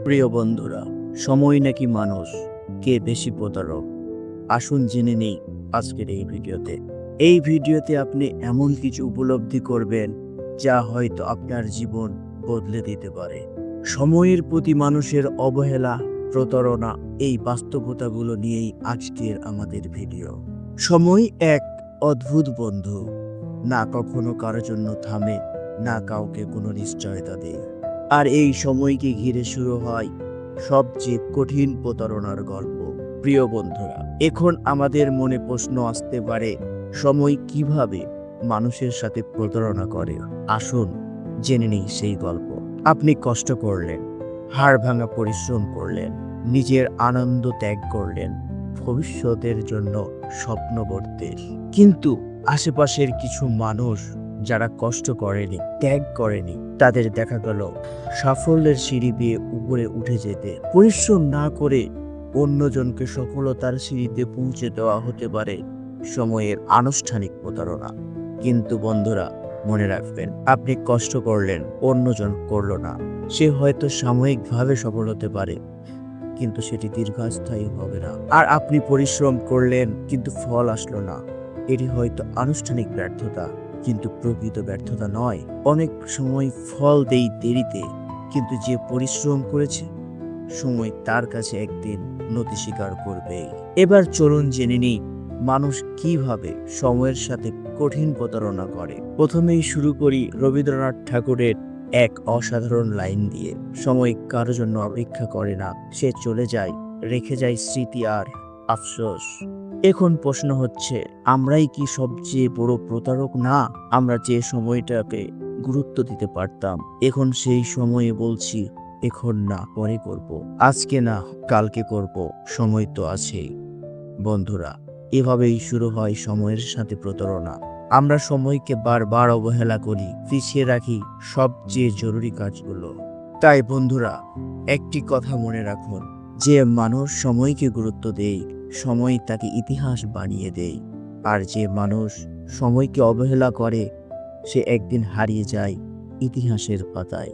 প্রিয় বন্ধুরা, সময় নাকি মানুষ, কে বেশি প্রতারক? আসুন জেনে নেই আজকের এই ভিডিওতে আপনি এমন কিছু উপলব্ধি করবেন যা হয়তো আপনার জীবন বদলে দিতে পারে। সময়ের প্রতি মানুষের অবহেলা, প্রতারণা, এই বাস্তবতাগুলো নিয়েই আজকের আমাদের ভিডিও। সময় এক অদ্ভুত বন্ধু, না কখনো কারোর জন্য থামে, না কাউকে কোনো নিশ্চয়তা দেয়। আর এই সময়কে ঘিরে শুরু হয় সবচেয়ে কঠিন প্রতারণার গল্প। প্রিয় বন্ধুরা, এখন আমাদের মনে প্রশ্ন আসতে পারে, সময় কিভাবে মানুষের সাথে প্রতারণা করে? আসুন জেনে নেই সেই গল্প। আপনি কষ্ট করলেন, হাড় ভাঙা পরিশ্রম করলেন, নিজের আনন্দ ত্যাগ করলেন ভবিষ্যতের জন্য স্বপ্ন গড়তে, কিন্তু আশেপাশের কিছু মানুষ যারা কষ্ট করেনি, ত্যাগ করেনি, তাদের দেখা গেল সাফল্যের সিঁড়ি বেয়ে উপরে উঠে যেতে। পরিশ্রম না করে অন্যজনকে সফলতার সিঁড়িতে পৌঁছে দেওয়া হতে পারে সময়ের আনুষ্ঠানিক প্রতারণা। কিন্তু বন্ধুরা, মনে রাখবেন, আপনি কষ্ট করলেন, অন্যজন করল না, সে হয়তো সাময়িকভাবে সফল হতে পারে, কিন্তু সেটি দীর্ঘস্থায়ী হবে না। আর আপনি পরিশ্রম করলেন কিন্তু ফল আসলো না, এটি হয়তো আনুষ্ঠানিক ব্যর্থতা, কিন্তু প্রকৃত ব্যর্থতা নয়। অনেক সময় ফল দেই দেরিতে, কিন্তু যে পরিশ্রম করেছে, সময় তার কাছে একদিন নতি স্বীকার করবে। এবার চলুন জেনে নিই মানুষ কিভাবে সময়ের সাথে কঠিন প্রতারণা করে। প্রথমেই শুরু করি রবীন্দ্রনাথ ঠাকুরের এক অসাধারণ লাইন দিয়ে, সময় কারোর জন্য অপেক্ষা করে না, সে চলে যায়, রেখে যায় স্মৃতি আর আফসোস। এখন প্রশ্ন হচ্ছে, আমরাই কি সবচেয়ে বড় প্রতারক? না, আমরা যে সময়টাকে গুরুত্ব দিতে পারতাম, এখন সেই সময়ে বলছি এখন না, পরে করব, আজকে না, কালকে করব, সময় তো আছেই। বন্ধুরা, এভাবেই শুরু হয় সময়ের সাথে প্রতারণা। আমরা সময়কে বারবার অবহেলা করি, পিছিয়ে রাখি সবচেয়ে জরুরি কাজগুলো। তাই বন্ধুরা, একটি কথা মনে রাখুন, যে মানুষ সময়কে গুরুত্ব দেয়, সময় তাকে ইতিহাস বানিয়ে দেয়। আর যে মানুষ সময়কে অবহেলা করে, সে একদিন হারিয়ে যায় ইতিহাসের পাতায়।